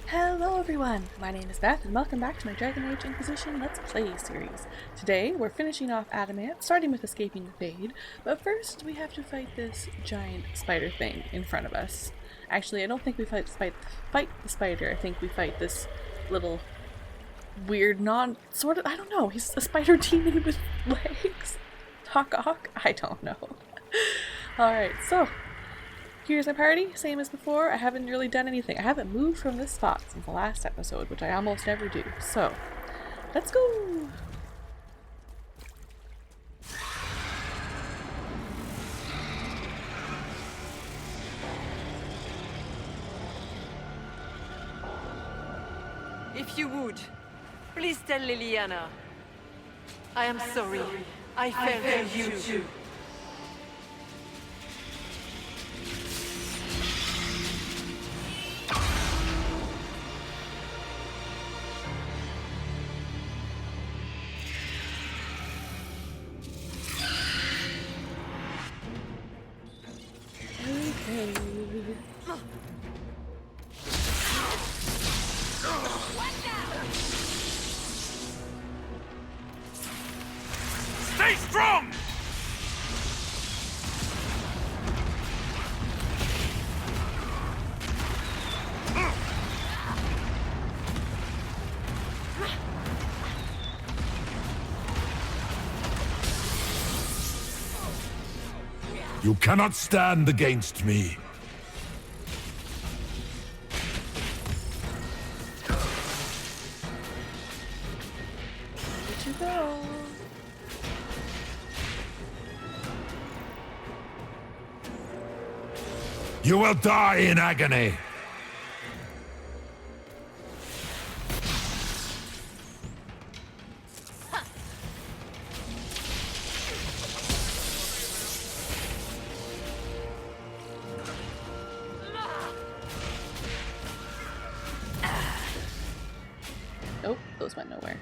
Hello everyone, my name is Beth and welcome back to my Dragon Age Inquisition Let's Play series. Today we're finishing off Adamant, starting with escaping the Fade, but first we have to fight this giant spider thing in front of us. Actually, I don't think we fight the spider, I think we fight this little weird I don't know, he's a spider demon with legs? Hawk? I don't know. Alright, so here's my party, same as before. I haven't really done anything. I haven't moved from this spot since the last episode, which I almost never do. So, let's go! If you would, please tell Liliana. I am sorry. I failed you too. Stay strong! You cannot stand against me. Where to go? You will die in agony. Nope, those went nowhere.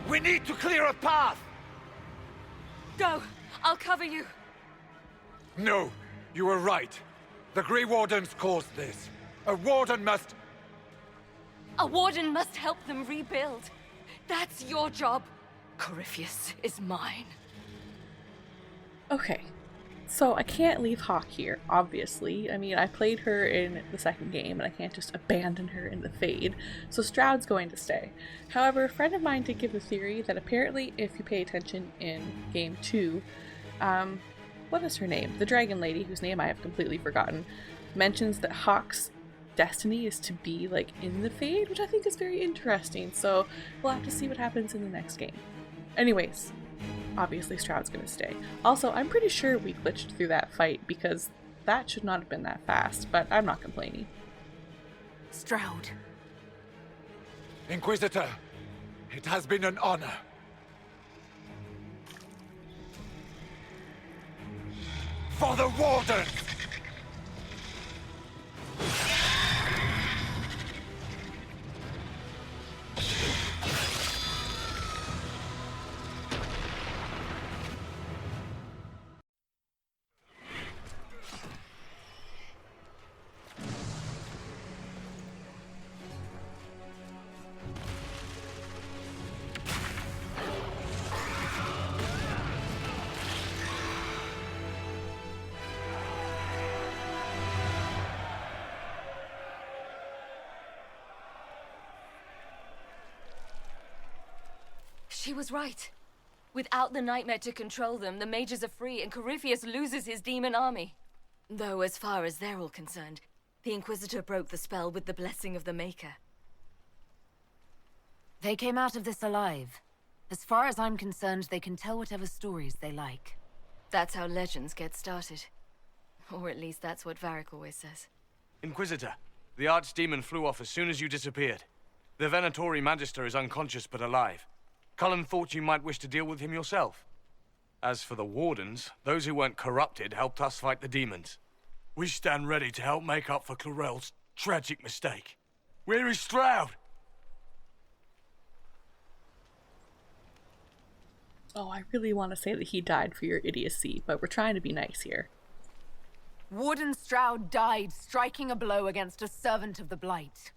We need to clear a path! Go! I'll cover you! No, you were right. The Grey Wardens caused this. A Warden must... A warden must help them rebuild. That's your job. Corypheus is mine. Okay, so I can't leave Hawk here, obviously. I mean, I played her in the second game, and I can't just abandon her in the Fade, so Stroud's going to stay. However, a friend of mine did give the theory that apparently, if you pay attention in Game 2, what is her name? The Dragon Lady, whose name I have completely forgotten, mentions that Hawk's destiny is to be, like, in the Fade, which I think is very interesting, so we'll have to see what happens in the next game. Anyways, obviously Stroud's gonna stay. Also, I'm pretty sure we glitched through that fight because that should not have been that fast, but I'm not complaining. Stroud. Inquisitor, it has been an honor. For the Warden! She was right. Without the nightmare to control them, the mages are free and Corypheus loses his demon army. Though as far as they're all concerned, the Inquisitor broke the spell with the blessing of the Maker. They came out of this alive. As far as I'm concerned, they can tell whatever stories they like. That's how legends get started. Or at least that's what Varric always says. Inquisitor, the Archdemon flew off as soon as you disappeared. The Venatori Magister is unconscious but alive. Cullen thought you might wish to deal with him yourself. As for the Wardens, those who weren't corrupted helped us fight the demons. We stand ready to help make up for Clorel's tragic mistake. Where is Stroud? Oh, I really want to say that he died for your idiocy, but we're trying to be nice here. Warden Stroud died striking a blow against a servant of the Blight.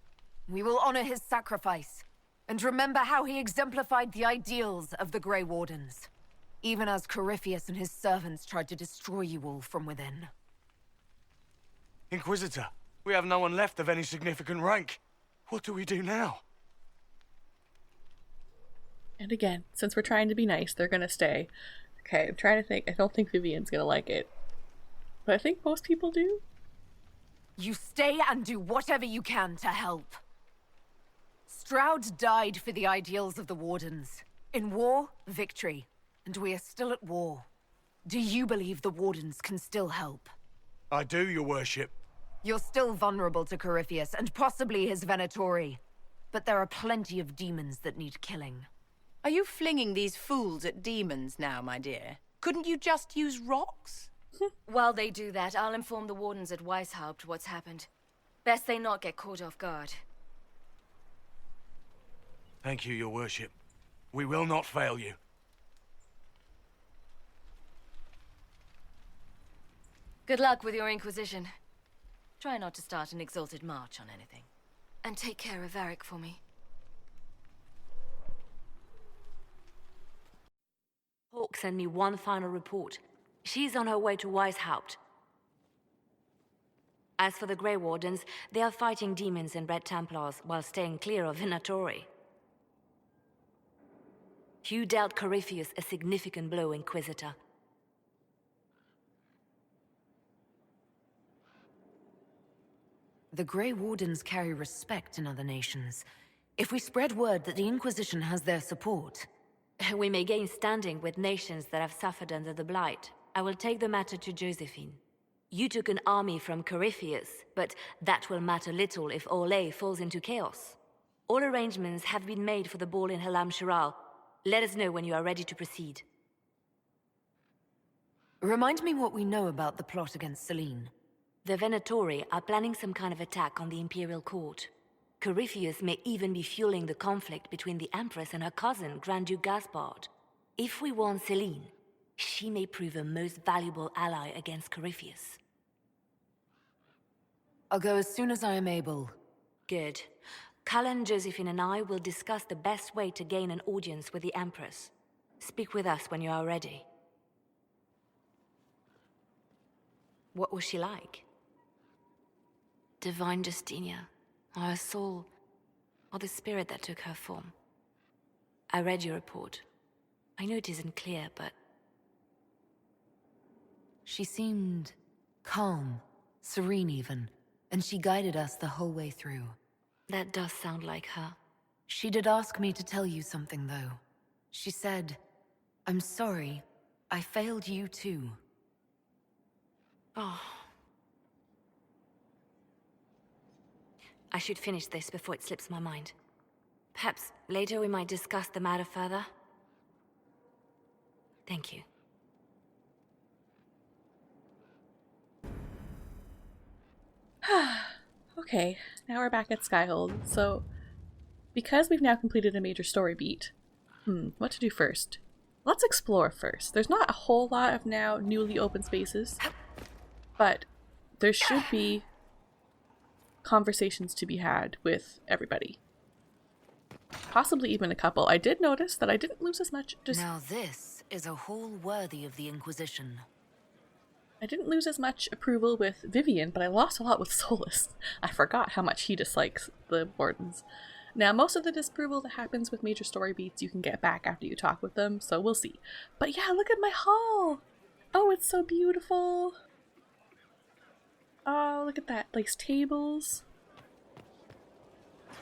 We will honor his sacrifice, and remember how he exemplified the ideals of the Grey Wardens, even as Corypheus and his servants tried to destroy you all from within. Inquisitor, we have no one left of any significant rank. What do we do now? And again, since we're trying to be nice, they're gonna stay. Okay, I'm trying to think. I don't think Vivian's gonna like it. But I think most people do. You stay and do whatever you can to help. Stroud died for the ideals of the Wardens. In war, victory. And we are still at war. Do you believe the Wardens can still help? I do, your worship. You're still vulnerable to Corypheus, and possibly his Venatori. But there are plenty of demons that need killing. Are you flinging these fools at demons now, my dear? Couldn't you just use rocks? While they do that, I'll inform the Wardens at Weishaupt what's happened. Best they not get caught off guard. Thank you, your worship. We will not fail you. Good luck with your Inquisition. Try not to start an exalted march on anything. And take care of Varric for me. Hawk sent me one final report. She's on her way to Weishaupt. As for the Grey Wardens, they are fighting demons and Red Templars while staying clear of Venatori. You dealt Corypheus a significant blow, Inquisitor. The Grey Wardens carry respect in other nations. If we spread word that the Inquisition has their support... We may gain standing with nations that have suffered under the Blight. I will take the matter to Josephine. You took an army from Corypheus, but that will matter little if Orlais falls into chaos. All arrangements have been made for the ball in Halam Shiral. Let us know when you are ready to proceed. Remind me what we know about the plot against Selene. The Venatori are planning some kind of attack on the Imperial Court. Corypheus may even be fueling the conflict between the Empress and her cousin, Grand Duke Gaspard. If we warn Selene, she may prove a most valuable ally against Corypheus. I'll go as soon as I am able. Good. Cullen, Josephine and I will discuss the best way to gain an audience with the Empress. Speak with us when you are ready. What was she like? Divine Justinia, or her soul, or the spirit that took her form. I read your report. I know it isn't clear, but... She seemed calm, serene even, and she guided us the whole way through. That does sound like her. She did ask me to tell you something, though. She said, "I'm sorry, I failed you too." Oh. I should finish this before it slips my mind. Perhaps later we might discuss the matter further. Thank you. Okay, now we're back at Skyhold. So, because we've now completed a major story beat, what to do first? Let's explore first. There's not a whole lot of now newly open spaces, but there should be conversations to be had with everybody. Possibly even a couple. I did notice that I didn't lose as much Now this is a hall worthy of the Inquisition. I didn't lose as much approval with Vivian, but I lost a lot with Solus. I forgot how much he dislikes the Wardens. Now, most of the disapproval that happens with major story beats you can get back after you talk with them, so we'll see. But yeah, look at my hall! Oh, it's so beautiful! Oh, look at that. Lace tables.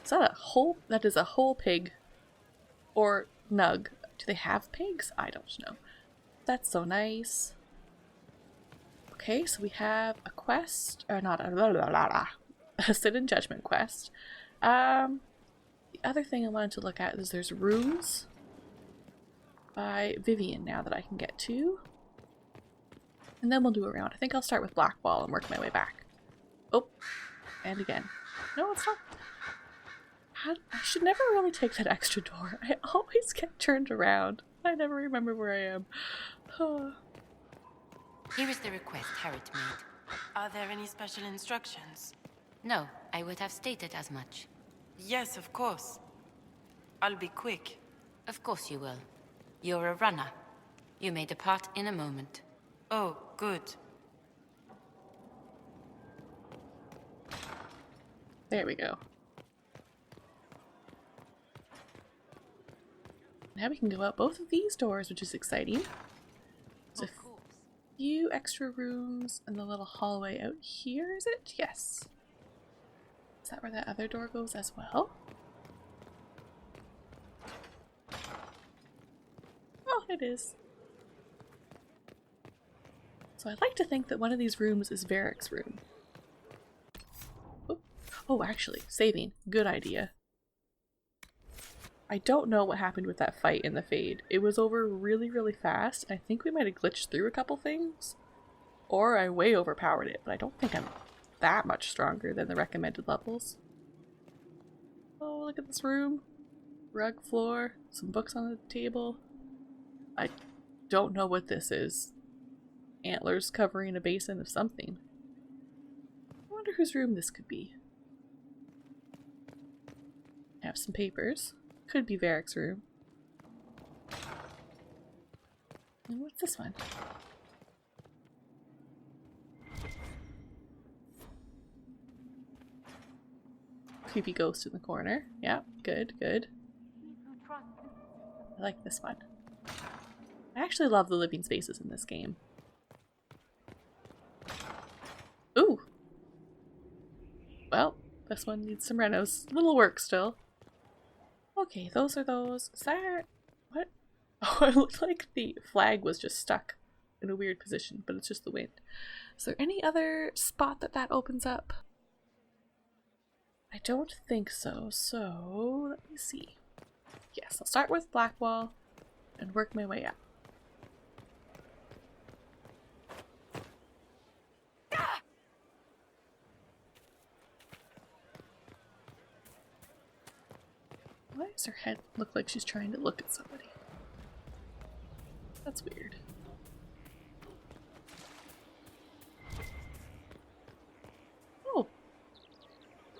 Is that a whole... That is a whole pig. Or nug. Do they have pigs? I don't know. That's so nice. Okay, so we have a quest, or not a Sit in Judgment quest. I other thing I wanted to look at is there's rooms by Vivian now that I can get to. And then we'll do a round. I think I'll start with Blackwall and work my way back. Oh, and again. No, it's not. I should never really take that extra door. I always get turned around. I never remember where I am. Here is the request Harriet made. Are there any special instructions? No, I would have stated as much. Yes, of course. I'll be quick. Of course you will. You're a runner. You may depart in a moment. Oh, good. There we go. Now we can go out both of these doors, which is exciting. There's a few extra rooms in the little hallway out here, is it? Yes. Is that where that other door goes as well? Oh, it is. So I'd like to think that one of these rooms is Varric's room. Oh, actually, saving. Good idea. I don't know what happened with that fight in the Fade. It was over really, really fast. I think we might have glitched through a couple things. Or I way overpowered it, but I don't think I'm that much stronger than the recommended levels. Oh, look at this room. Rug floor, some books on the table. I don't know what this is. Antlers covering a basin of something. I wonder whose room this could be. I have some papers. Could be Varric's room. And what's this one? Creepy ghost in the corner. Yeah, good, good. I like this one. I actually love the living spaces in this game. Ooh! Well, this one needs some renos. Little work still. Okay, those are those. Is that... what? Oh, it looked like the flag was just stuck in a weird position, but it's just the wind. Is there any other spot that opens up? I don't think so, so let me see. Yes, I'll start with Blackwall and work my way up. Why does her head look like she's trying to look at somebody? That's weird. Oh!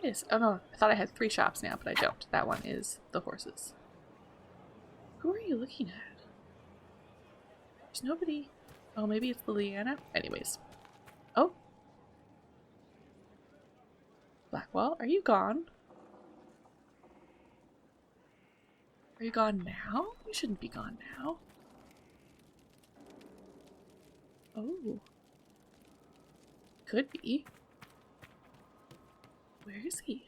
It is. Oh no, I thought I had 3 shops now, but I don't. That one is the horses. Who are you looking at? There's nobody. Oh, maybe it's Liliana? Anyways. Oh! Blackwall, are you gone? Are you gone now? You shouldn't be gone now. Oh. Could be. Where is he?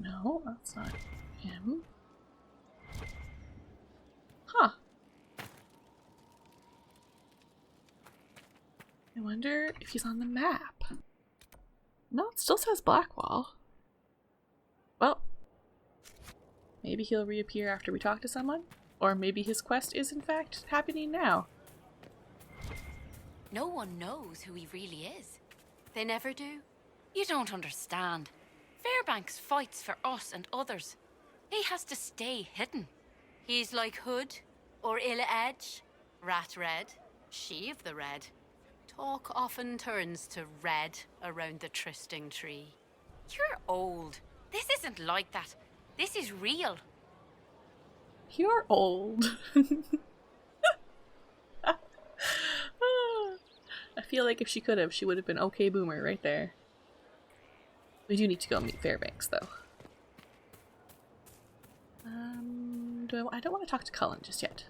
No, that's not him. Huh. I wonder if he's on the map. No, it still says Blackwall. Well, maybe he'll reappear after we talk to someone? Or maybe his quest is in fact happening now. No one knows who he really is. They never do. You don't understand. Fairbanks fights for us and others. He has to stay hidden. He's like Hood or Illa Edge, Rat Red, she of the Red. Talk often turns to red around the trysting tree. You're old. This isn't like that. This is real. You're old. I feel like if she could have, she would have been okay boomer right there. We do need to go meet Fairbanks though. I don't want to talk to Cullen just yet.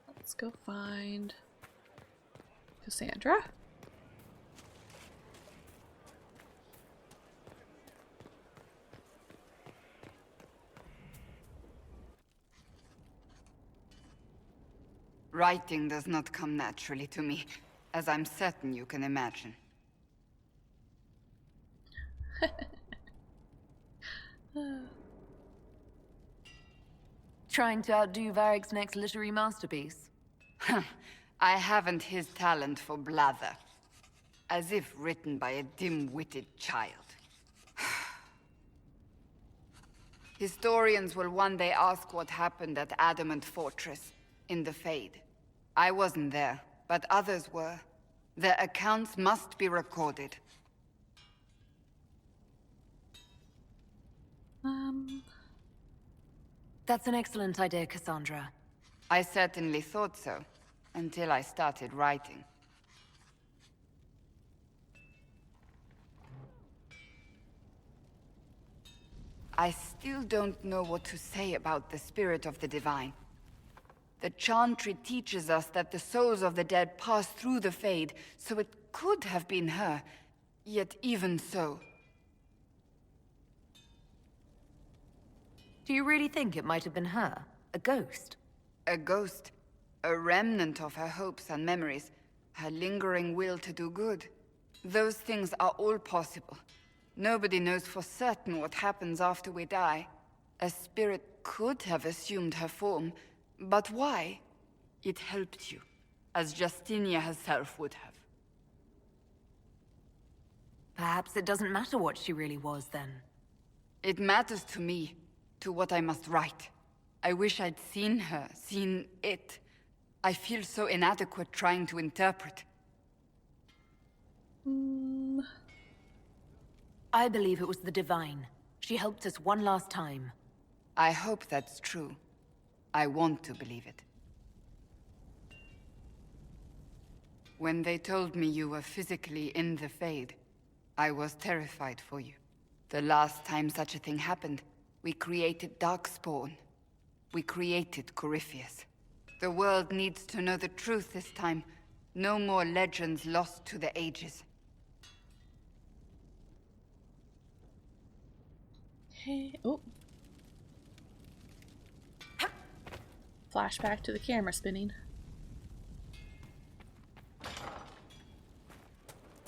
Let's go find Cassandra. Writing does not come naturally to me, as I'm certain you can imagine. Trying to outdo Varric's next literary masterpiece? I haven't his talent for blather. As if written by a dim-witted child. Historians will one day ask what happened at Adamant Fortress, in the Fade. I wasn't there, but others were. Their accounts must be recorded. That's an excellent idea, Cassandra. I certainly thought so, until I started writing. I still don't know what to say about the spirit of the divine. The Chantry teaches us that the souls of the dead pass through the Fade, so it could have been her. Yet even so... Do you really think it might have been her? A ghost? A ghost. A remnant of her hopes and memories. Her lingering will to do good. Those things are all possible. Nobody knows for certain what happens after we die. A spirit could have assumed her form, but why? It helped you, as Justinia herself would have. Perhaps it doesn't matter what she really was, then. It matters to me, to what I must write. I wish I'd seen her, seen it. I feel so inadequate trying to interpret. I believe it was the Divine. She helped us one last time. I hope that's true. I want to believe it. When they told me you were physically in the Fade, I was terrified for you. The last time such a thing happened, we created Darkspawn. We created Corypheus. The world needs to know the truth this time. No more legends lost to the ages. Hey, oh. Flashback to the camera spinning. Let's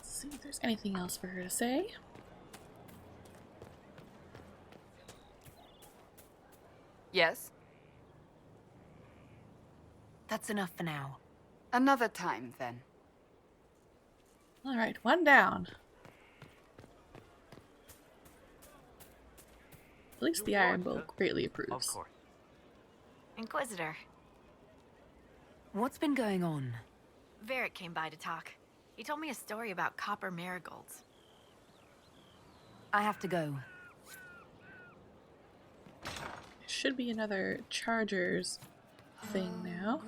see if there's anything else for her to say. Yes? That's enough for now. Another time, then. Alright, one down. At least the Iron Bull greatly approves. Of course. Inquisitor. What's been going on? Varric came by to talk. He told me a story about copper marigolds. I have to go. Should be another Chargers thing now.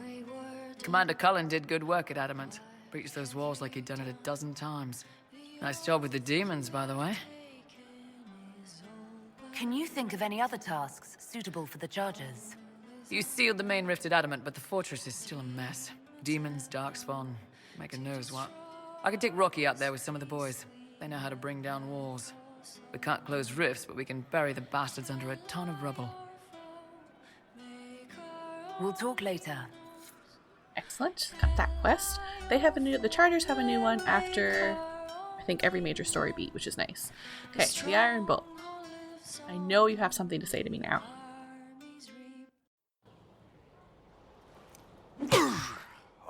Commander Cullen did good work at Adamant. Breached those walls like he'd done it 12 times. Nice job with the demons, by the way. Can you think of any other tasks suitable for the Chargers? You sealed the main rift at Adamant, but the fortress is still a mess. Demons, Darkspawn, making knows what. I could take Rocky out there with some of the boys. They know how to bring down walls. We can't close rifts, but we can bury the bastards under a ton of rubble. We'll talk later. Excellent. Got that quest. They have a new. The Chargers have a new one after, I think, every major story beat, which is nice. Okay, the Iron Bull. I know you have something to say to me now.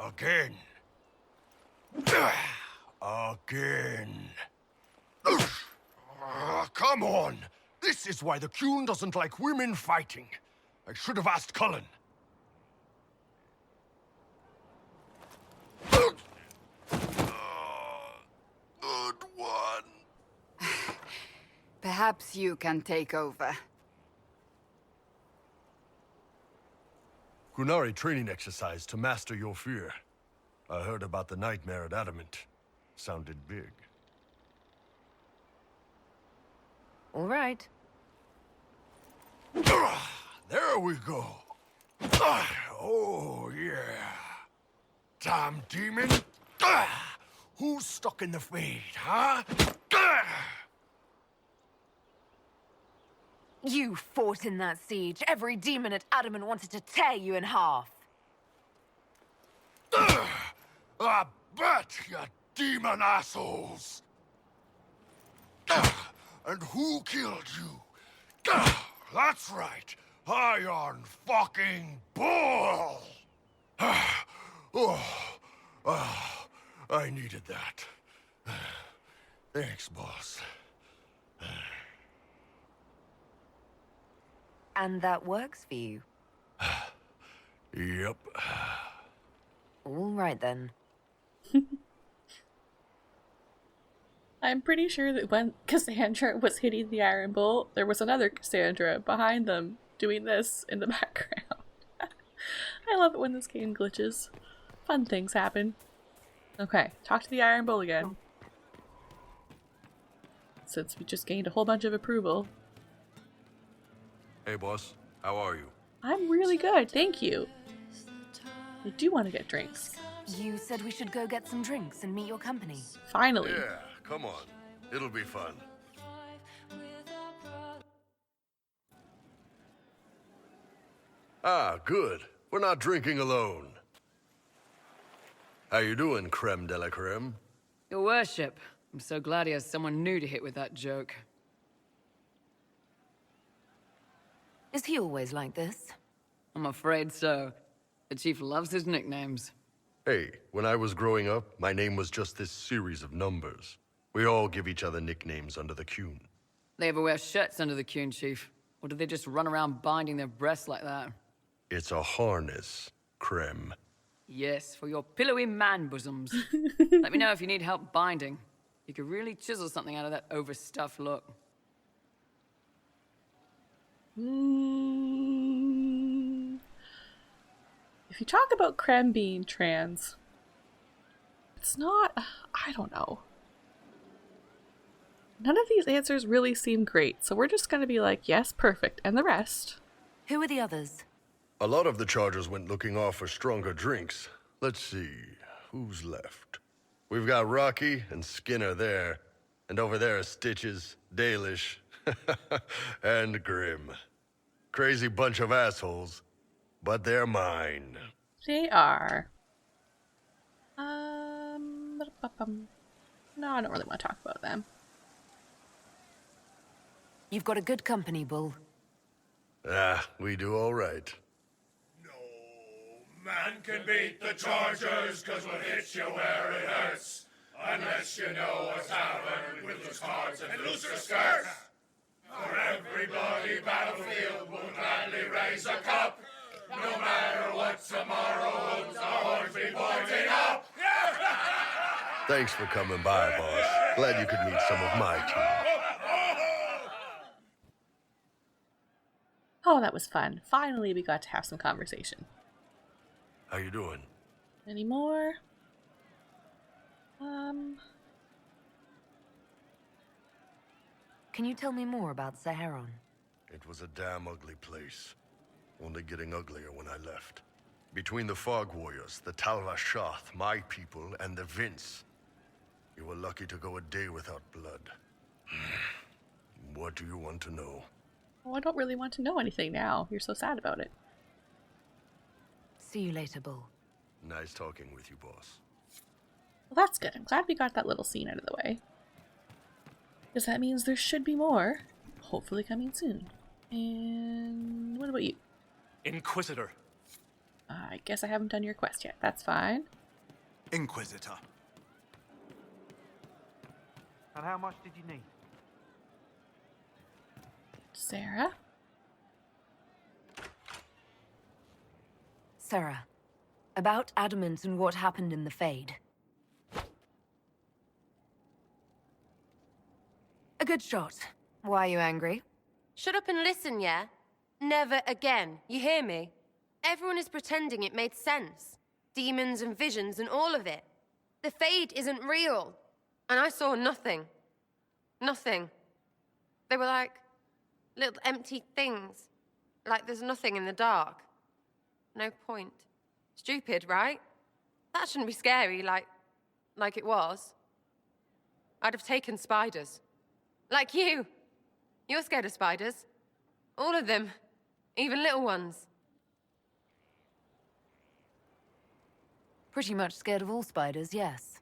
Again. Again. Come on! This is why the Qun doesn't like women fighting. I should have asked Cullen. Good one. Perhaps you can take over. Qunari training exercise to master your fear. I heard about the nightmare at Adamant. Sounded big. All right. There we go. Oh, yeah. Damn demon. Who's stuck in the Fade, huh? You fought in that siege. Every demon at Adamant wanted to tear you in half. I bet, you demon assholes! And who killed you? That's right, Iron fucking Bull! I needed that. Thanks, boss. And that works for you? Yep. All right, then. I'm pretty sure that when Cassandra was hitting the Iron Bull, there was another Cassandra behind them doing this in the background. I love it when this game glitches. Fun things happen. Okay, talk to the Iron Bull again. Since we just gained a whole bunch of approval. Hey, boss. How are you? I'm really good, thank you. I do want to get drinks. You said we should go get some drinks and meet your company. Finally. Yeah, come on. It'll be fun. Ah, good. We're not drinking alone. How you doing, creme de la creme? Your worship. I'm so glad he has someone new to hit with that joke. Is he always like this? I'm afraid so. The chief loves his nicknames. Hey, when I was growing up, my name was just this series of numbers. We all give each other nicknames under the Qun. They ever wear shirts under the Qun, chief? Or do they just run around binding their breasts like that? It's a harness, creme. Yes, for your pillowy man bosoms. Let me know if you need help binding. You could really chisel something out of that overstuffed look. If you talk about creme being trans, it's not... I don't know. None of these answers really seem great, so we're just gonna be like, yes, perfect, and the rest. Who are the others? A lot of the Chargers went looking off for stronger drinks. Let's see, who's left? We've got Rocky and Skinner there, and over there are Stitches, Dalish, and Grim. Crazy bunch of assholes, but they're mine. They are. No, I don't really want to talk about them. You've got a good company, Bull. Ah, we do all right. Man can beat the Chargers, cause we'll hit you where it hurts. Unless you know what's happened with loose cards and looser skirts. For every bloody battlefield, we'll gladly raise a cup. No matter what tomorrow holds, our horns be pointing up. Thanks for coming by, boss. Glad you could meet some of my team. Oh, that was fun. Finally, we got to have some conversation. How you doing? Any more? Can you tell me more about Saharon? It was a damn ugly place. Only getting uglier when I left. Between the Fog Warriors, the Talvashath, my people, and the Vince. You were lucky to go a day without blood. What do you want to know? Oh, I don't really want to know anything now. You're so sad about it. See you later, Bull. Nice talking with you, boss. Well, that's good. I'm glad we got that little scene out of the way. Because that means there should be more. Hopefully coming soon. And what about you? Inquisitor. I guess I haven't done your quest yet. That's fine. Inquisitor. And how much did you need? Sarah? Sarah, about Adamant and what happened in the Fade. A good shot. Why are you angry? Shut up and listen, yeah? Never again. You hear me? Everyone is pretending it made sense. Demons and visions and all of it. The Fade isn't real. And I saw nothing. Nothing. They were like little empty things. Like there's nothing in the dark. No point. Stupid, right? That shouldn't be scary, like it was. I'd have taken spiders. Like you. You're scared of spiders. All of them. Even little ones. Pretty much scared of all spiders, yes.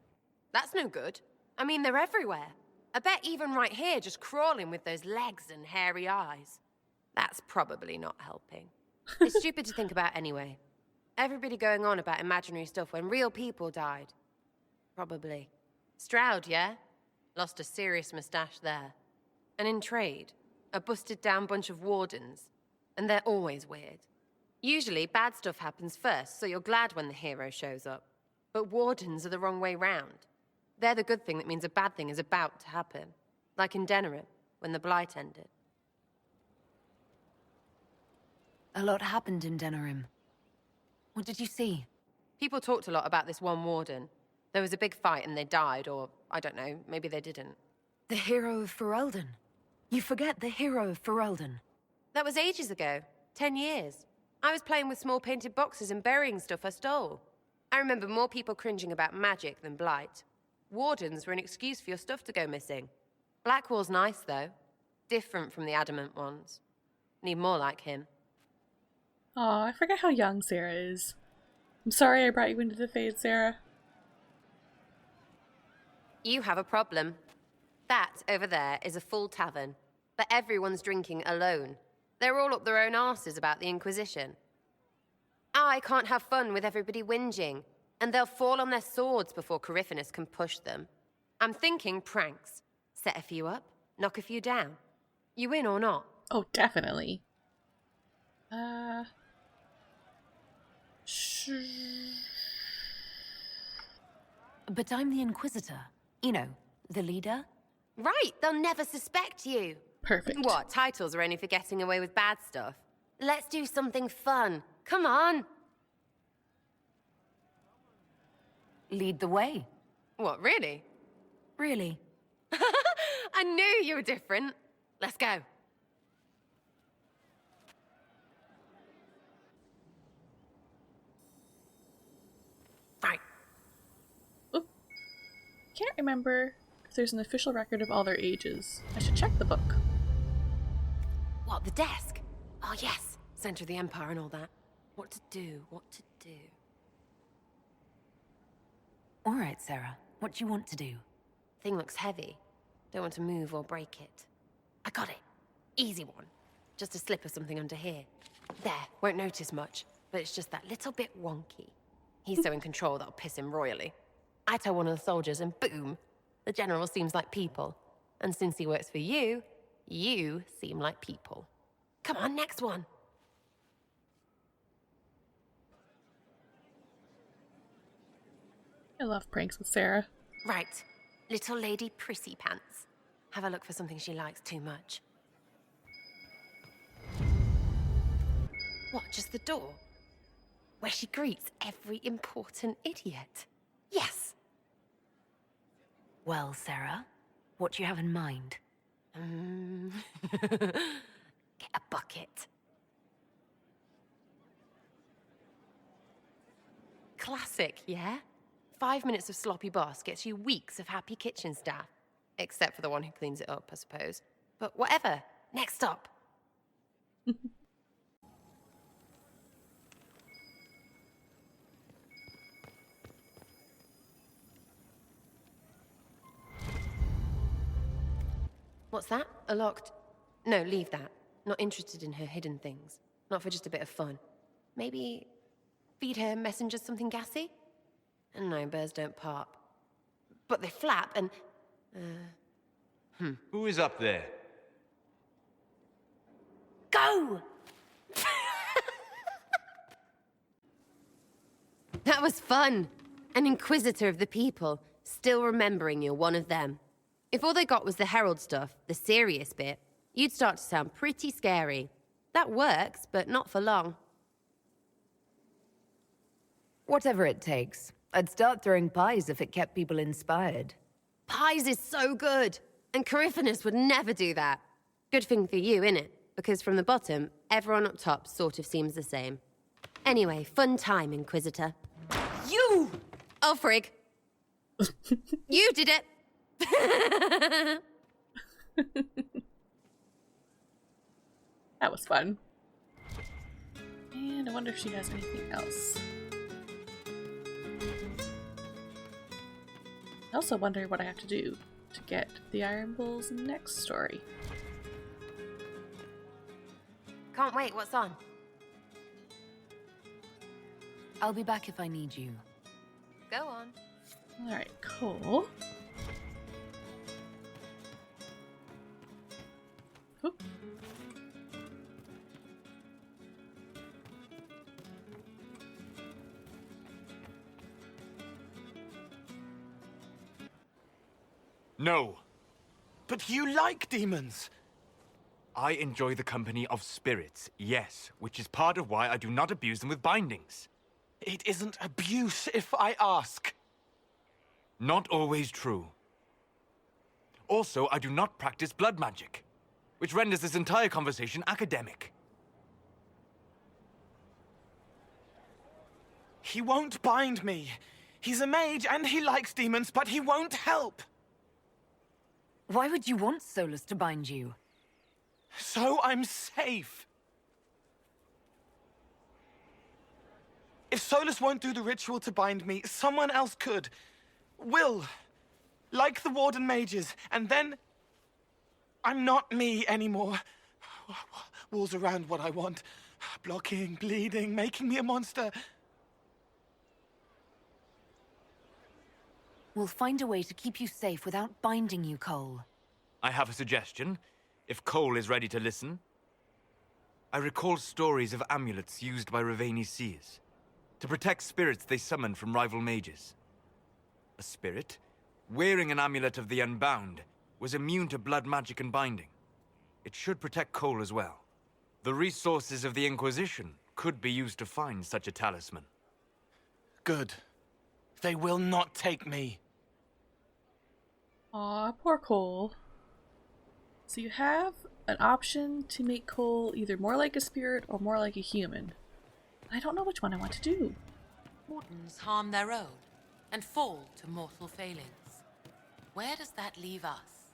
That's no good. I mean, they're everywhere. I bet even right here, just crawling with those legs and hairy eyes. That's probably not helping. It's stupid to think about anyway. Everybody going on about imaginary stuff when real people died. Probably. Stroud, yeah? Lost a serious moustache there. And in trade, a busted down bunch of wardens. And they're always weird. Usually, bad stuff happens first, so you're glad when the hero shows up. But wardens are the wrong way round. They're the good thing that means a bad thing is about to happen. Like in Denerim, when the Blight ended. A lot happened in Denerim. What did you see? People talked a lot about this one warden. There was a big fight and they died, or, I don't know, maybe they didn't. The hero of Ferelden. You forget the hero of Ferelden. That was ages ago. 10 years. I was playing with small painted boxes and burying stuff I stole. I remember more people cringing about magic than Blight. Wardens were an excuse for your stuff to go missing. Blackwall's nice, though. Different from the adamant ones. Need more like him. Aw, I forget how young Sarah is. I'm sorry I brought you into the Fade, Sarah. You have a problem. That, over there, is a full tavern. But everyone's drinking alone. They're all up their own arses about the Inquisition. I can't have fun with everybody whinging, and they'll fall on their swords before Corypheus can push them. I'm thinking pranks. Set a few up, knock a few down. You in or not? Oh, definitely. But I'm the Inquisitor. You know, the leader. Right, they'll never suspect you. Perfect. What, titles are only for getting away with bad stuff? Let's do something fun. Come on. Lead the way. What, really? Really? I knew you were different. Let's go. Right. Oop. Can't remember if there's an official record of all their ages. I should check the book. What, the desk? Oh, yes. Center of the Empire and all that. What to do, what to do. All right, Sarah. What do you want to do? Thing looks heavy. Don't want to move or break it. I got it. Easy one. Just a slip or something under here. There, won't notice much, but it's just that little bit wonky. He's so in control that'll piss him royally. I tell one of the soldiers and boom, the general seems like people. And since he works for you, you seem like people. Come on, next one. I love pranks with Sarah. Right. Little lady prissy pants. Have a look for something she likes too much. What, just the door? Where she greets every important idiot. Yes! Well, Sarah, what do you have in mind? Get a bucket. Classic, yeah? 5 minutes of sloppy boss gets you weeks of happy kitchen staff. Except for the one who cleans it up, I suppose. But whatever. Next stop. What's that? A locked... No, leave that. Not interested in her hidden things. Not for just a bit of fun. Maybe feed her messengers something gassy? No, birds don't pop. But they flap and... Who is up there? Go! That was fun. An inquisitor of the people, still remembering you're one of them. If all they got was the herald stuff, the serious bit, you'd start to sound pretty scary. That works, but not for long. Whatever it takes. I'd start throwing pies if it kept people inspired. Pies is so good, and Corypheus would never do that. Good thing for you, innit? Because from the bottom, everyone up top sort of seems the same. Anyway, fun time, Inquisitor. You! Oh, frig. You did it! That was fun. And I wonder if she has anything else. I also wonder what I have to do to get the Iron Bull's next story. Can't wait, what's on? I'll be back if I need you. Go on. Alright, cool. Oop. No. But you like demons! I enjoy the company of spirits, yes, which is part of why I do not abuse them with bindings. It isn't abuse if I ask. Not always true. Also, I do not practice blood magic, which renders this entire conversation academic. He won't bind me. He's a mage and he likes demons, but he won't help. Why would you want Solus to bind you? So I'm safe. If Solus won't do the ritual to bind me, someone else could. Will. Like the Warden mages, and then... I'm not me anymore. Walls around what I want. Blocking, bleeding, making me a monster. We'll find a way to keep you safe without binding you, Cole. I have a suggestion, if Cole is ready to listen. I recall stories of amulets used by Raveni seers to protect spirits they summoned from rival mages. A spirit, wearing an amulet of the Unbound, was immune to blood magic and binding. It should protect Cole as well. The resources of the Inquisition could be used to find such a talisman. Good. They will not take me. Aw, poor Cole. So you have an option to make Cole either more like a spirit or more like a human. I don't know which one I want to do. Wardens harm their own and fall to mortal failings. Where does that leave us?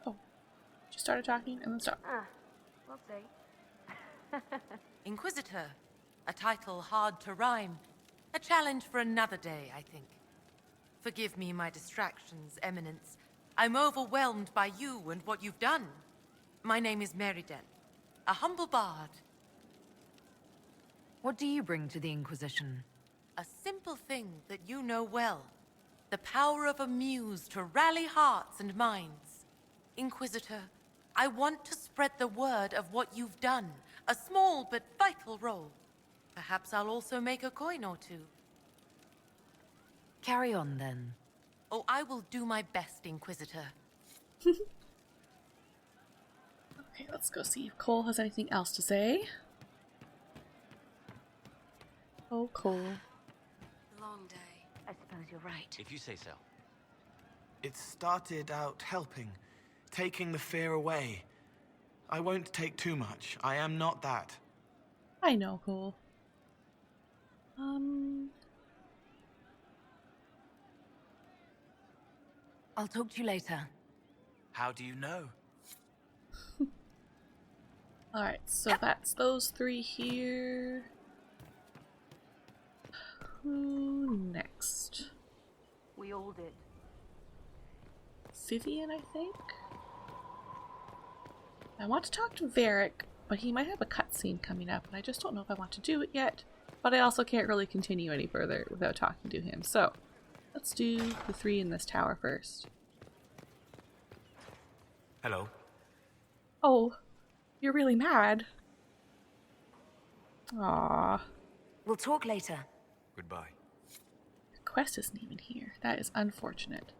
Oh, she started talking and then stopped. We'll see. Inquisitor. A title hard to rhyme. A challenge for another day, I think. Forgive me my distractions, Eminence. I'm overwhelmed by you and what you've done. My name is Meriden, a humble bard. What do you bring to the Inquisition? A simple thing that you know well. The power of a muse to rally hearts and minds. Inquisitor, I want to spread the word of what you've done. A small but vital role. Perhaps I'll also make a coin or two. Carry on, then. Oh, I will do my best, Inquisitor. Okay, let's go see if Cole has anything else to say. Oh, Cole. Long day. I suppose you're right. If you say so. It started out helping, taking the fear away. I won't take too much. I am not that. I know, Cole. I'll talk to you later. How do you know? Alright, so that's those three here. Who next? We all did. Vivian, I think? I want to talk to Varric, but he might have a cutscene coming up, and I just don't know if I want to do it yet. But I also can't really continue any further without talking to him, so let's do the three in this tower first. Hello. Oh, you're really mad. Aww. We'll talk later. Goodbye. The quest isn't even here. That is unfortunate.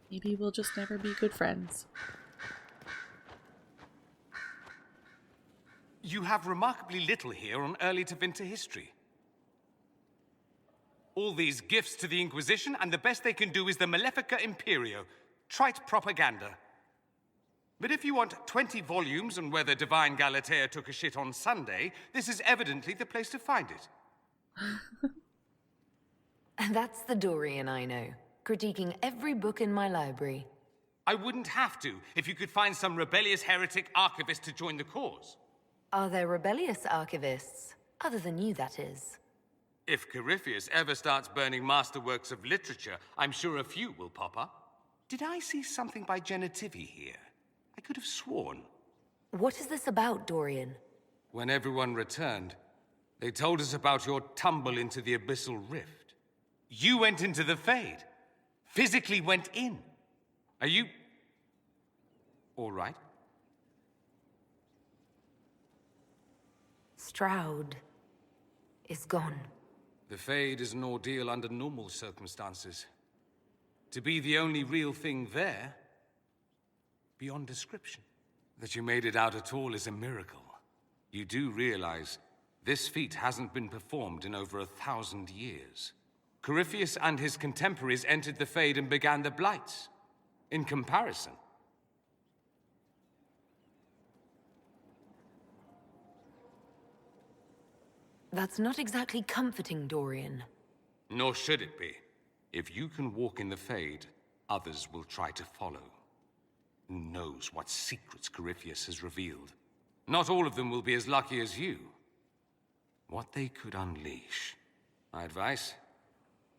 Maybe we'll just never be good friends. You have remarkably little here on early to Vinter history. All these gifts to the Inquisition, and the best they can do is the Malefica Imperio. Trite propaganda. But if you want 20 volumes on whether Divine Galatea took a shit on Sunday, this is evidently the place to find it. That's the Dorian I know, critiquing every book in my library. I wouldn't have to, if you could find some rebellious heretic archivist to join the cause. Are there rebellious archivists? Other than you, that is. If Corypheus ever starts burning masterworks of literature, I'm sure a few will pop up. Did I see something by Genitivi here? I could have sworn. What is this about, Dorian? When everyone returned, they told us about your tumble into the abyssal rift. You went into the Fade. Physically went in. Are you... all right? Stroud is gone. The Fade is an ordeal under normal circumstances. To be the only real thing there, beyond description. That you made it out at all is a miracle. You do realize this feat hasn't been performed in over 1,000 years. Corypheus and his contemporaries entered the Fade and began the Blights. In comparison, That's not exactly comforting, Dorian. nor should it be. If you can walk in the Fade, others will try to follow. Who knows what secrets Corypheus has revealed? Not all of them will be as lucky as you. What they could unleash. My advice?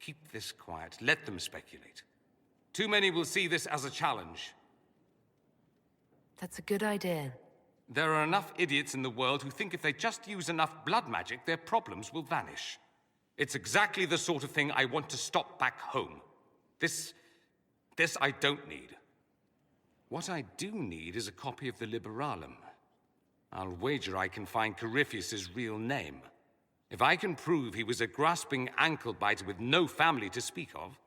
Keep this quiet. Let them speculate. Too many will see this as a challenge. That's a good idea. There are enough idiots in the world who think if they just use enough blood magic, their problems will vanish. It's exactly the sort of thing I want to stop back home. This I don't need. What I do need is a copy of the Liberalum. I'll wager I can find Corypheus's real name. If I can prove he was a grasping ankle-biter with no family to speak of,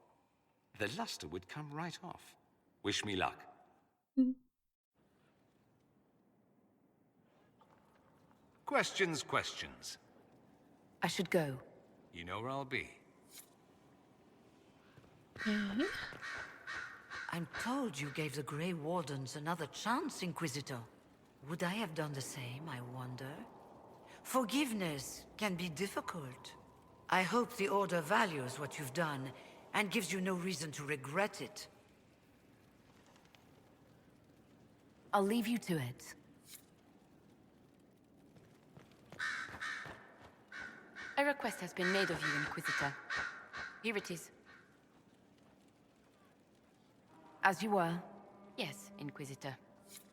the luster would come right off. Wish me luck. Questions. I should go. You know where I'll be. I'm told you gave the Grey Wardens another chance, Inquisitor. Would I have done the same, I wonder? Forgiveness can be difficult. I hope the Order values what you've done and gives you no reason to regret it. I'll leave you to it. A request has been made of you, Inquisitor. Here it is. As you were. Yes, Inquisitor.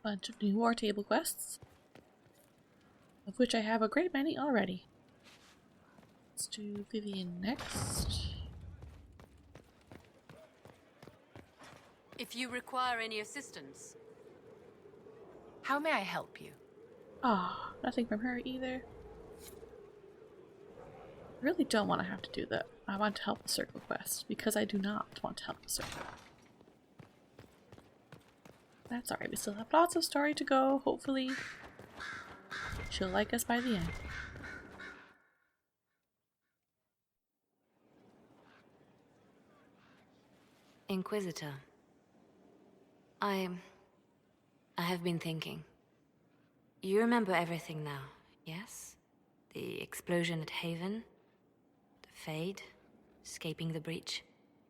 Bunch of new war table quests, of which I have a great many already. Let's do Vivian next. If you require any assistance. How may I help you? Ah, nothing from her either. I really don't want to have to do that. I want to help the circle quest, because I do not want to help the circle. That's alright, we still have lots of story to go, hopefully. She'll like us by the end. Inquisitor. I have been thinking. You remember everything now, yes? The explosion at Haven, the Fade, escaping the breach.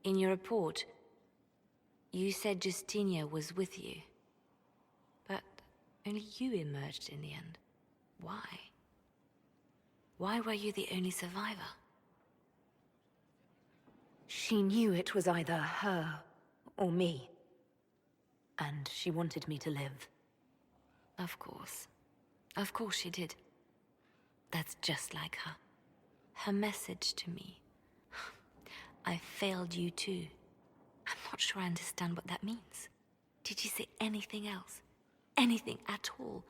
In your report, you said Justinia was with you. But only you emerged in the end. Why? Why were you the only survivor? She knew it was either her or me. And she wanted me to live. Of course. Of course she did. That's just like her. Her message to me. I failed you too. I'm not sure I understand what that means. Did she say anything else? Anything at all?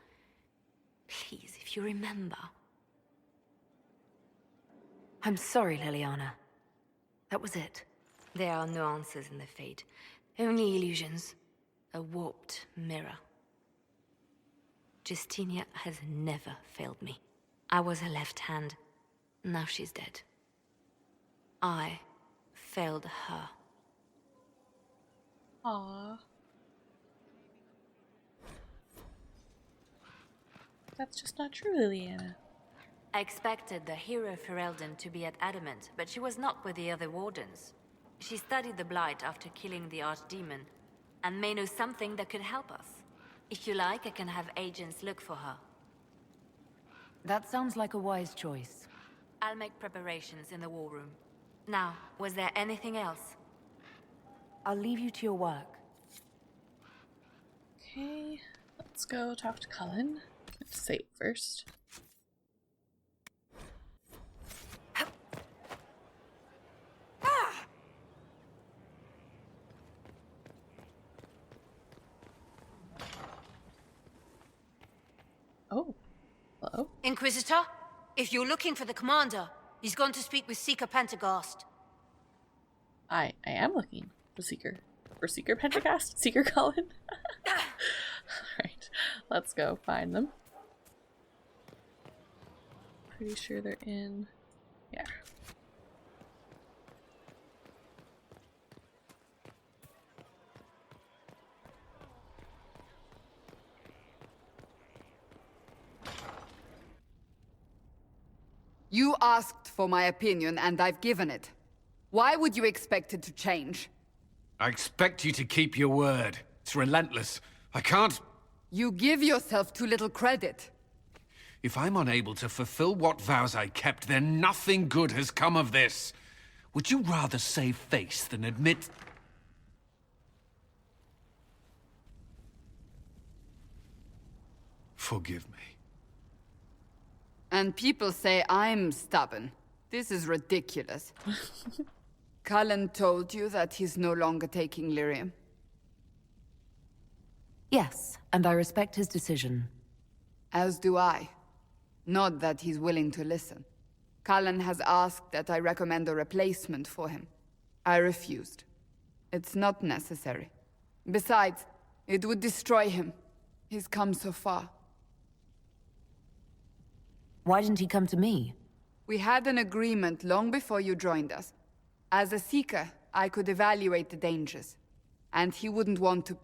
Please, if you remember. I'm sorry, Liliana. That was it. There are no answers in the Fade. Only illusions. A warped mirror. Justinia has never failed me. I was her left hand. Now she's dead. I failed her. Aww. That's just not true, Liliana. I expected the hero Ferelden to be at Adamant, but she was not with the other wardens. She studied the Blight after killing the Archdemon, and may know something that could help us. If you like, I can have agents look for her. That sounds like a wise choice. I'll make preparations in the war room. Now, was there anything else? I'll leave you to your work. Okay, let's go talk to Cullen. Let's save first. Oh, hello. Inquisitor, if you're looking for the commander, he's gone to speak with Seeker Pentagast. I am looking for Seeker Pentagast? Seeker Cullen? Alright, let's go find them. Pretty sure they're in... yeah. You asked for my opinion, and I've given it. Why would you expect it to change? I expect you to keep your word. It's relentless. I can't... You give yourself too little credit. If I'm unable to fulfill what vows I kept, then nothing good has come of this. Would you rather save face than admit... Forgive me. And people say I'm stubborn. This is ridiculous. Cullen told you that he's no longer taking lyrium? Yes, and I respect his decision. As do I. Not that he's willing to listen. Cullen has asked that I recommend a replacement for him. I refused. It's not necessary. Besides, it would destroy him. He's come so far. Why didn't he come to me? We had an agreement long before you joined us. As a Seeker, I could evaluate the dangers. And he wouldn't want to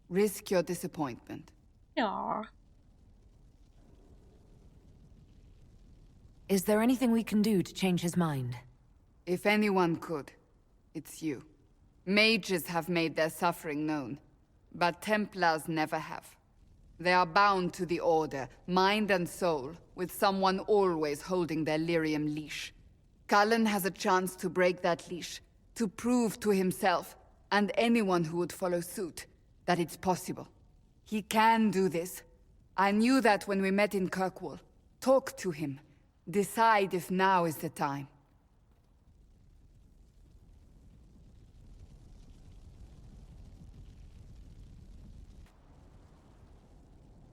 risk your disappointment. Aww. Is there anything we can do to change his mind? If anyone could, it's you. Mages have made their suffering known, but Templars never have. They are bound to the Order, mind and soul, with someone always holding their lyrium leash. Cullen has a chance to break that leash, to prove to himself, and anyone who would follow suit, that it's possible. He can do this. I knew that when we met in Kirkwall. Talk to him. Decide if now is the time.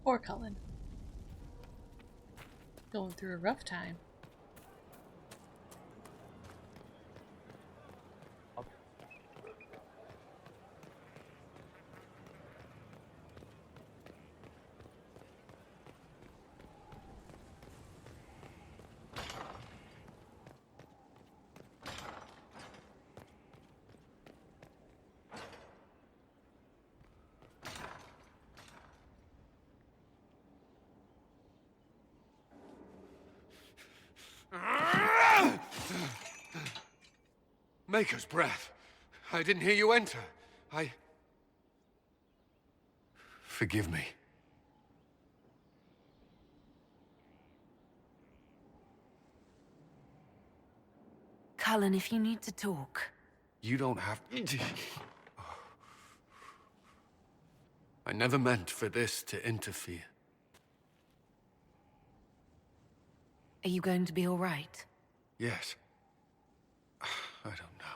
Poor Cullen. Going through a rough time. Maker's breath. I didn't hear you enter. Forgive me. Cullen, if you need to talk. You don't have... I never meant for this to interfere. Are you going to be all right? Yes. I don't know.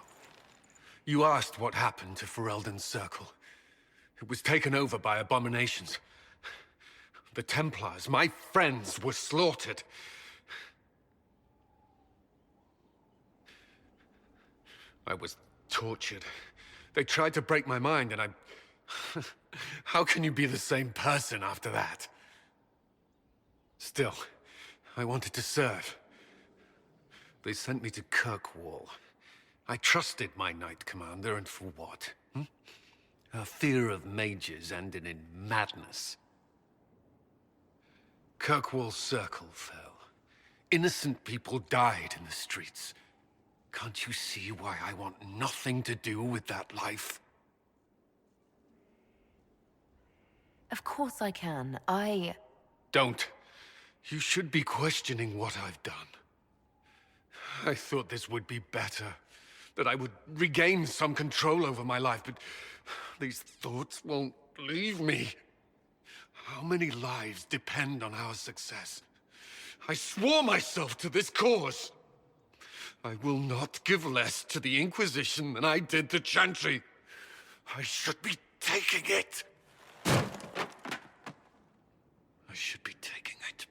You asked what happened to Ferelden's Circle. It was taken over by abominations. The Templars, my friends, were slaughtered. I was tortured. They tried to break my mind, and I... How can you be the same person after that? Still, I wanted to serve. They sent me to Kirkwall. I trusted my Knight Commander, and for what? Her fear of mages ended in madness. Kirkwall's Circle fell. Innocent people died in the streets. Can't you see why I want nothing to do with that life? Of course I can. Don't. You should be questioning what I've done. I thought this would be better. That I would regain some control over my life, but these thoughts won't leave me. How many lives depend on our success? I swore myself to this cause. I will not give less to the Inquisition than I did to Chantry. I should be taking it. I should be taking it.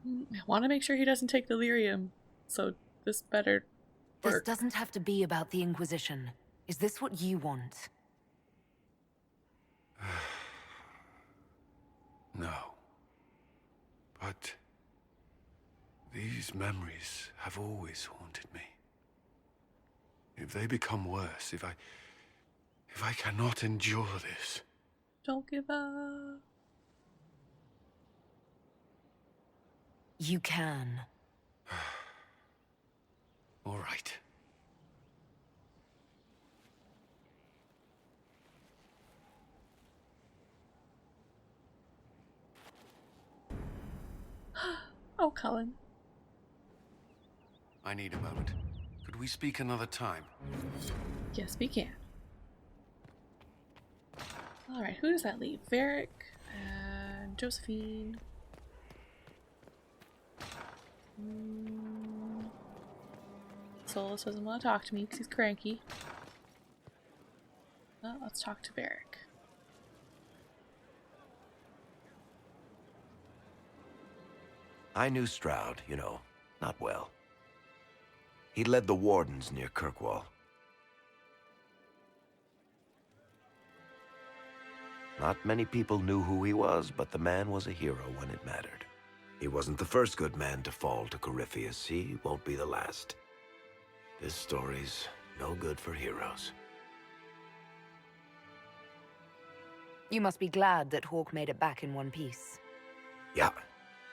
I want to make sure he doesn't take delirium, so this better This work. doesn't have to be about the Inquisition. Is this what you want? No. But these memories have always haunted me. If they become worse, if I cannot endure this. Don't give up. You can. All right. Oh, Cullen. I need a moment. Could we speak another time? Yes, we can. Alright, who does that leave? Varric and Josephine. Solus doesn't want to talk to me because he's cranky. Well, let's talk to Varric. I knew Stroud, you know, not well. He led the Wardens near Kirkwall. Not many people knew who he was, but the man was a hero when it mattered. He wasn't the first good man to fall to Corypheus. He won't be the last. This story's no good for heroes. You must be glad that Hawke made it back in one piece. Yeah,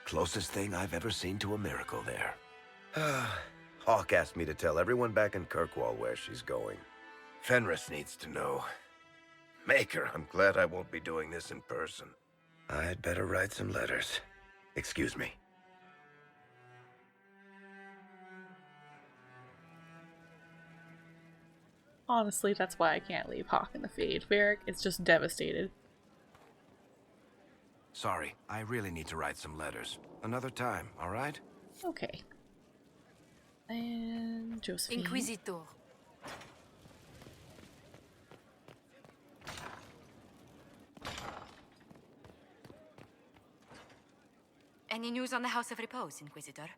closest thing I've ever seen to a miracle there. Hawke asked me to tell everyone back in Kirkwall where she's going. Fenris needs to know. Maker, I'm glad I won't be doing this in person. I'd better write some letters. Excuse me. Honestly, that's why I can't leave Hawke in the Fade. Varric is just devastated. Sorry, I really need to write some letters. Another time, all right? Okay. And Josephine. Inquisitor. Any news on the House of Repose, Inquisitor?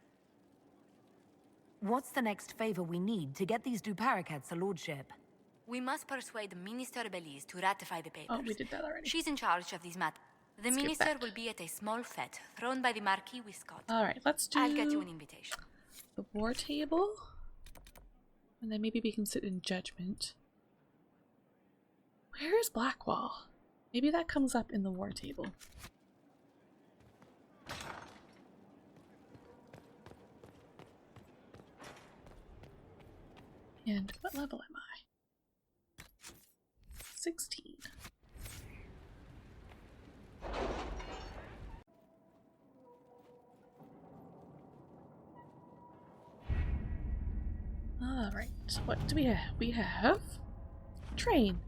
What's the next favor we need to get these Duparacats a lordship? We must persuade Minister Belize to ratify the papers. Oh, we did that already. She's in charge of these matters. The Skip minister that. will be at a small fete thrown by the Marquis Wiscott. Alright, let's do I'll get you an invitation. the war table. And then maybe we can sit in judgment. Where is Blackwall? Maybe that comes up in the war table. And what level am I? 16. Alright, what do we have? We have train.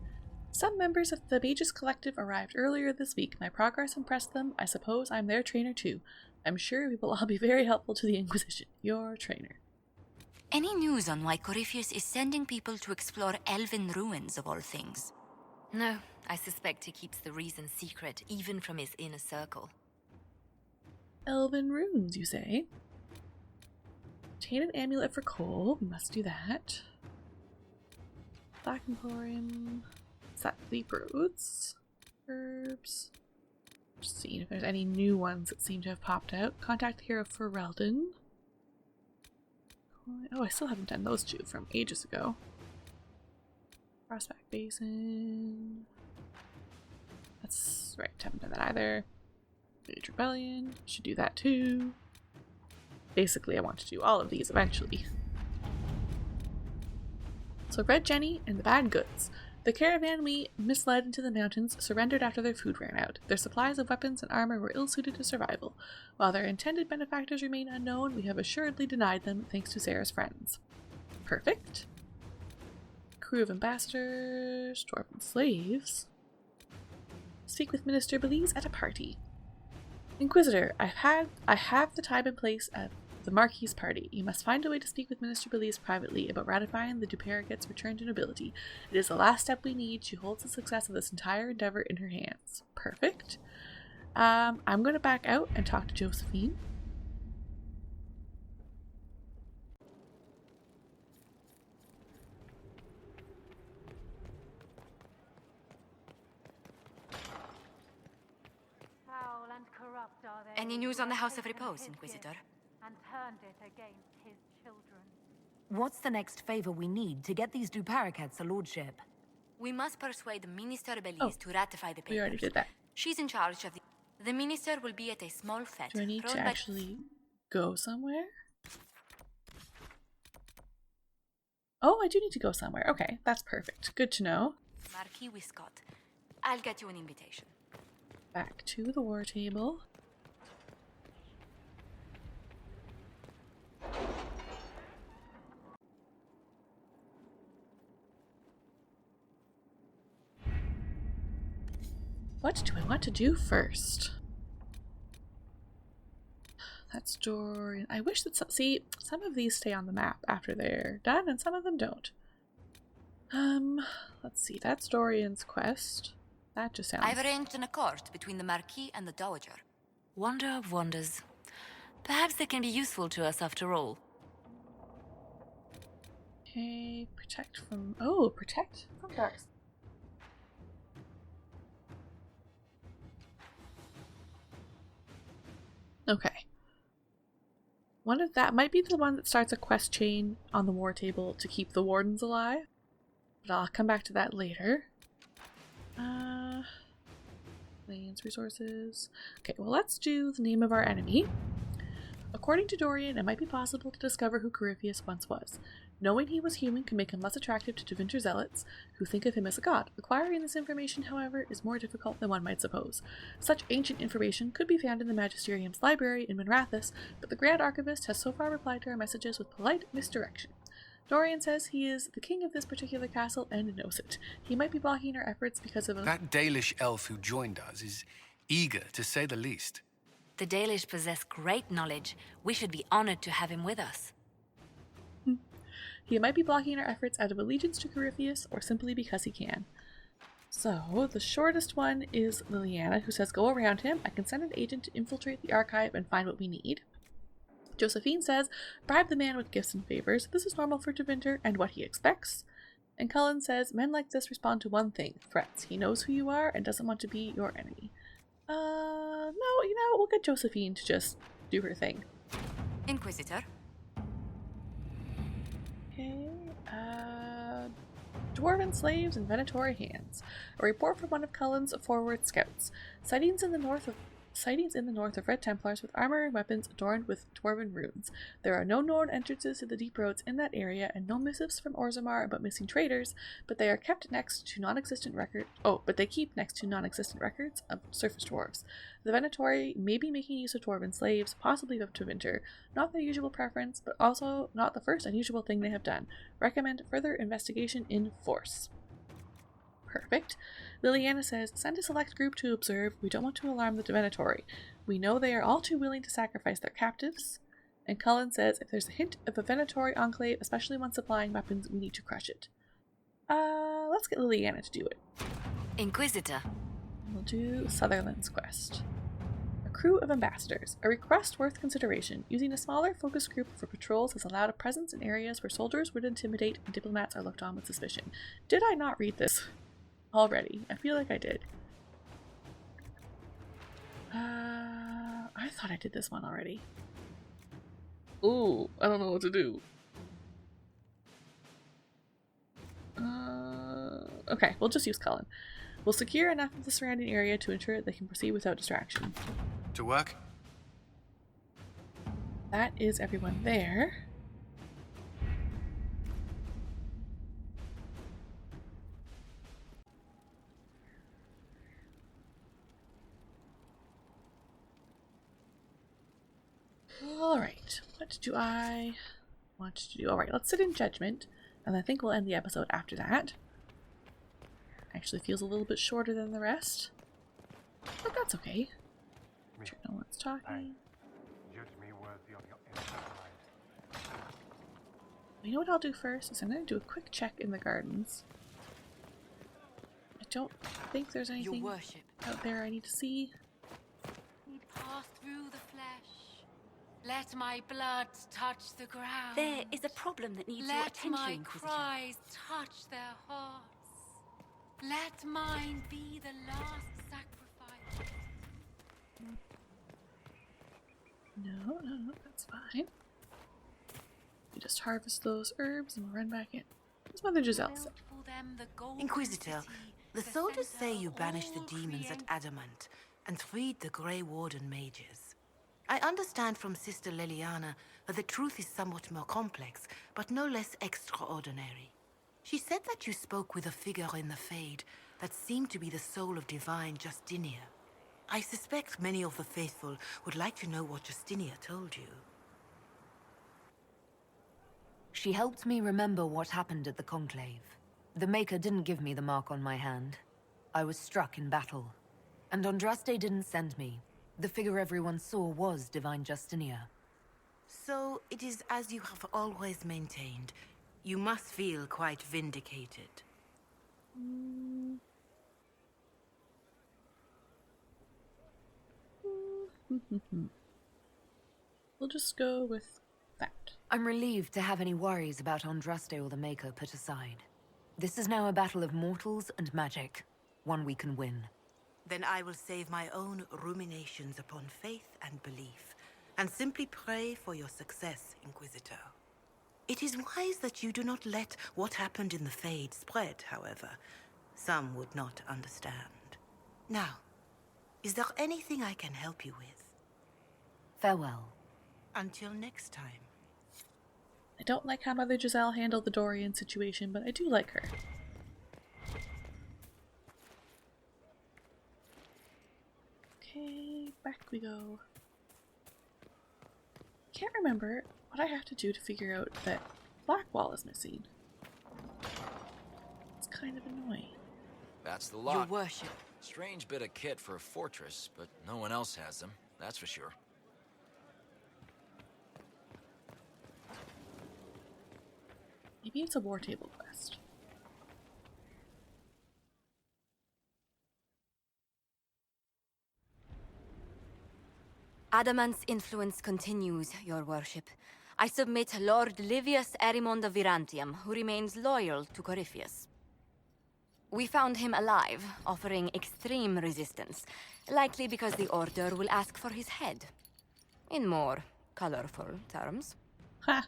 Some members of the Mages Collective arrived earlier this week. My progress impressed them. I suppose I'm their trainer too. I'm sure we will all be very helpful to the Inquisition. Your trainer. Any news on why Corypheus is sending people to explore elven ruins of all things? No, I suspect he keeps the reason secret, even from his inner circle. Elven runes, you say? Obtain an amulet for Cole. We must do that. Black Emporium. Is that Leap Roads? Herbs. Just seeing if there's any new ones that seem to have popped out. Contact the hero for Reldon. Oh, I still haven't done those two from ages ago. Prospect Basin. That's right, haven't done that either. Age Rebellion. Should do that too. Basically, I want to do all of these eventually. So Red Jenny and the Bad Goods. The caravan we misled into the mountains surrendered after their food ran out. Their supplies of weapons and armor were ill-suited to survival. While their intended benefactors remain unknown, we have assuredly denied them thanks to Sarah's friends. Perfect. Crew of ambassadors, dwarven slaves. Speak with Minister Belize at a party. Inquisitor, I have the time and place at the Marquis' party. You must find a way to speak with Minister Belize privately about ratifying the Duperriget's return to nobility. It is the last step we need. She holds the success of this entire endeavor in her hands. Perfect. I'm going to back out and talk to Josephine. Any news on the House of Repose, Inquisitor? What's the next favor we need to get these Duperriquets a lordship? We must persuade Minister Belize to ratify the papers. We already did that. She's in charge of the minister will be at a small fete. Do I need to actually go somewhere? Oh, I do need to go somewhere. Okay, that's perfect. Good to know. Marquis Wiscott. I'll get you an invitation. Back to the war table. What do I want to do first? That's Dorian. I wish that some of these stay on the map after they're done and some of them don't. Let's see. That's Dorian's quest. That just sounds... I've arranged an accord between the Marquis and the Dowager. Wonder of wonders. Perhaps they can be useful to us after all. Okay, protect from... Oh, protect from dark. Okay. One of that might be the one that starts a quest chain on the war table to keep the wardens alive. But I'll come back to that later. Lanes, resources. Okay, well let's do the name of our enemy. According to Dorian, it might be possible to discover who Corypheus once was. Knowing he was human can make him less attractive to Tevinter zealots, who think of him as a god. Acquiring this information, however, is more difficult than one might suppose. Such ancient information could be found in the Magisterium's library in Minrathous, but the Grand Archivist has so far replied to our messages with polite misdirection. Dorian says he is the king of this particular castle and knows it. He might be blocking our efforts because of a... That Dalish elf who joined us is eager, to say the least. The Dalish possess great knowledge. We should be honored to have him with us. He might be blocking our efforts out of allegiance to Corypheus or simply because he can. So, the shortest one is Liliana, who says go around him. I can send an agent to infiltrate the archive and find what we need. Josephine says, bribe the man with gifts and favors. This is normal for Tevinter and what he expects. And Cullen says, men like this respond to one thing, threats. He knows who you are and doesn't want to be your enemy. No, we'll get Josephine to just do her thing. Inquisitor. Okay, Dwarven slaves and Venatori hands. A report from one of Cullen's forward scouts. Sightings in the north of Red Templars with armor and weapons adorned with dwarven runes. There are no known entrances to the deep roads in that area, and no missives from Orzammar about missing traders, but they keep next to non-existent records of surface dwarves. The Venatori may be making use of dwarven slaves, possibly of Tevinter. Not their usual preference, but also not the first unusual thing they have done. Recommend further investigation in force. Perfect. Liliana says, send a select group to observe. We don't want to alarm the Venatori. We know they are all too willing to sacrifice their captives. And Cullen says, if there's a hint of a Venatori enclave, especially one supplying weapons, we need to crush it. Let's get Liliana to do it. Inquisitor. We'll do Sutherland's quest. A crew of ambassadors. A request worth consideration. Using a smaller, focused group for patrols has allowed a presence in areas where soldiers would intimidate and diplomats are looked on with suspicion. Did I not read this already? I feel like I did. I thought I did this one already. Ooh, I don't know what to do. Okay, we'll just use Cullen. We'll secure enough of the surrounding area to ensure they can proceed without distraction. To work? That is everyone there. Alright, what do I want to do? Alright, let's sit in judgment, and I think we'll end the episode after that. Actually feels a little bit shorter than the rest, but that's okay. Sure, no one's talking. You know what I'll do first is I'm going to do a quick check in the gardens. I don't think there's anything out there I need to see. We pass through the flesh. Let my blood touch the ground. There is a problem that needs your attention, Let my Inquisitor. cries touch their hearts. Let mine be the last sacrifice. No, that's fine. We just harvest those herbs and we'll run back in. As Mother Giselle said. Inquisitor, the soldiers say you banished the demons at Adamant and freed the Grey Warden mages. I understand from Sister Leliana that the truth is somewhat more complex, but no less extraordinary. She said that you spoke with a figure in the Fade that seemed to be the soul of divine Justinia. I suspect many of the faithful would like to know what Justinia told you. She helped me remember what happened at the Conclave. The Maker didn't give me the mark on my hand. I was struck in battle. And Andraste didn't send me. The figure everyone saw was Divine Justinia. So it is as you have always maintained. You must feel quite vindicated. We'll just go with that. I'm relieved to have any worries about Andraste or the Maker put aside. This is now a battle of mortals and magic. One we can win. Then I will save my own ruminations upon faith and belief, and simply pray for your success, Inquisitor. It is wise that you do not let what happened in the Fade spread, however. Some would not understand. Now, is there anything I can help you with? Farewell. Until next time. I don't like how Mother Giselle handled the Dorian situation, but I do like her. Okay, back we go. Can't remember what I have to do to figure out that Blackwall is missing. It's kind of annoying. That's the lot. Your worship. Strange bit of kit for a fortress, but no one else has them, that's for sure. Maybe it's a war table quest. Adamant's influence continues, your worship. I submit Lord Livius Erimond of Virantium, who remains loyal to Corypheus. We found him alive, offering extreme resistance, likely because the Order will ask for his head. In more colorful terms. Ha!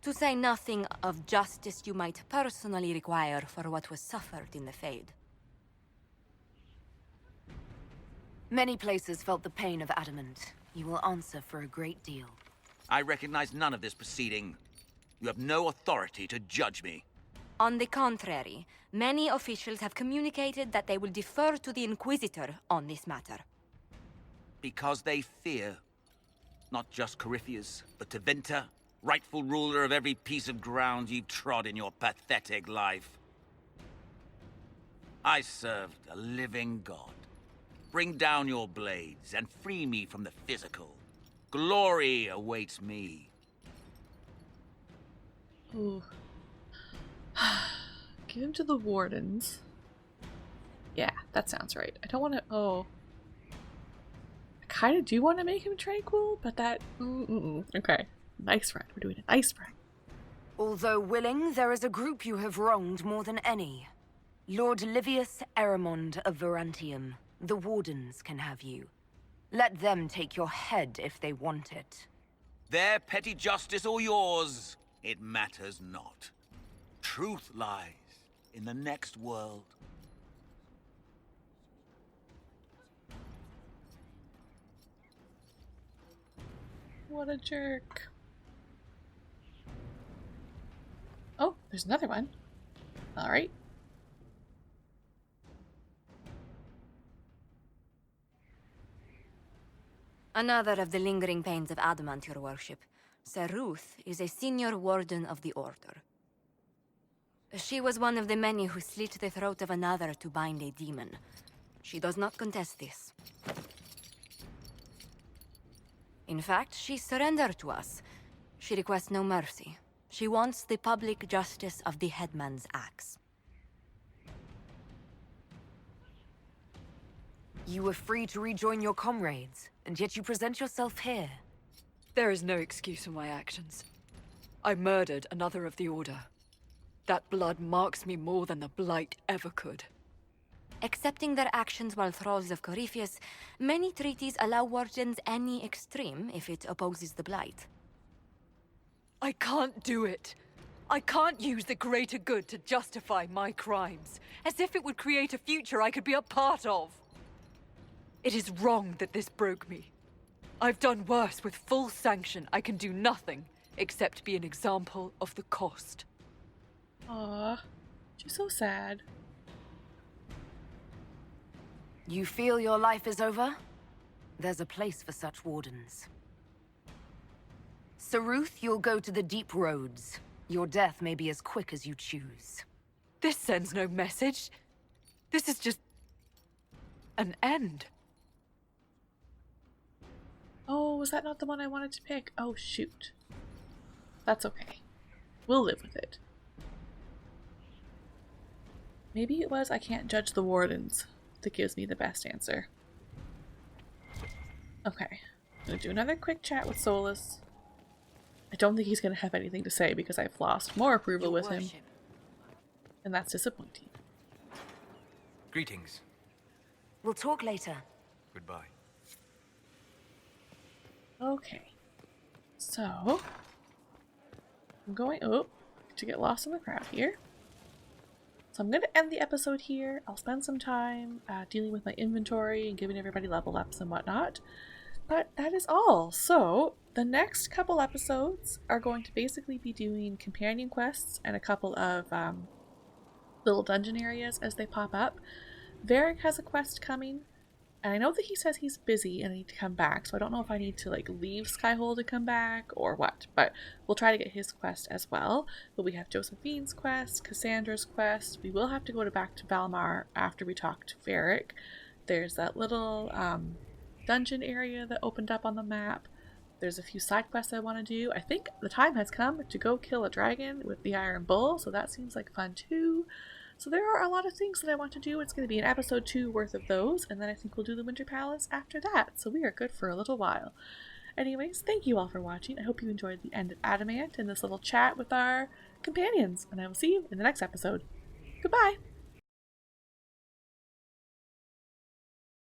To say nothing of justice you might personally require for what was suffered in the Fade. Many places felt the pain of Adamant. You will answer for a great deal. I recognize none of this proceeding. You have no authority to judge me. On the contrary, many officials have communicated that they will defer to the Inquisitor on this matter. Because they fear. Not just Corypheus, but Teventa, rightful ruler of every piece of ground you've trod in your pathetic life. I served a living god. Bring down your blades and free me from the physical. Glory awaits me. Ooh. Give him to the Wardens. Yeah, that sounds right. I don't want to... Oh. I kind of do want to make him tranquil, but that... Okay. Nice friend. We're doing a nice friend. Although willing, there is a group you have wronged more than any. Lord Livius Erimond of Virantium. The Wardens can have you. Let them take your head if they want it. Their petty justice or yours, it matters not. Truth lies in the next world. What a jerk. Oh, there's another one. Alright. Another of the lingering pains of adamant, your worship. Saruth is a senior warden of the Order. She was one of the many who slit the throat of another to bind a demon. She does not contest this. In fact, she surrendered to us. She requests no mercy. She wants the public justice of the headman's axe. You were free to rejoin your comrades, and yet you present yourself here. There is no excuse for my actions. I murdered another of the Order. That blood marks me more than the Blight ever could. Accepting their actions while thralls of Corypheus, many treaties allow wardens any extreme if it opposes the Blight. I can't do it. I can't use the greater good to justify my crimes, as if it would create a future I could be a part of. It is wrong that this broke me. I've done worse with full sanction. I can do nothing except be an example of the cost. Aww, she's so sad. You feel your life is over? There's a place for such wardens. Saruth, you'll go to the deep roads. Your death may be as quick as you choose. This sends no message. This is just an end. Oh, was that not the one I wanted to pick? Oh, shoot. That's okay. We'll live with it. Maybe it was I can't judge the wardens that gives me the best answer. Okay. I'm going to do another quick chat with Solus. I don't think he's going to have anything to say because I've lost more approval with him. And that's disappointing. Greetings. We'll talk later. Goodbye. Okay. So, I'm going to get lost in the crowd here. So I'm going to end the episode here. I'll spend some time dealing with my inventory and giving everybody level ups and whatnot. But that is all. So the next couple episodes are going to basically be doing companion quests and a couple of little dungeon areas as they pop up. Varric has a quest coming. And I know that he says he's busy and I need to come back, so I don't know if I need to like leave Skyhold to come back or what, but we'll try to get his quest as well. But we have Josephine's quest, Cassandra's quest. We will have to go back to Valmar after we talk to Varric. There's that little dungeon area that opened up on the map. There's a few side quests I want to do. I think the time has come to go kill a dragon with the Iron Bull, so that seems like fun too. So there are a lot of things that I want to do. It's going to be an episode 2 worth of those, and then I think we'll do the Winter Palace after that. So we are good for a little while. Anyways, thank you all for watching. I hope you enjoyed the end of Adamant and this little chat with our companions, and I will see you in the next episode. Goodbye!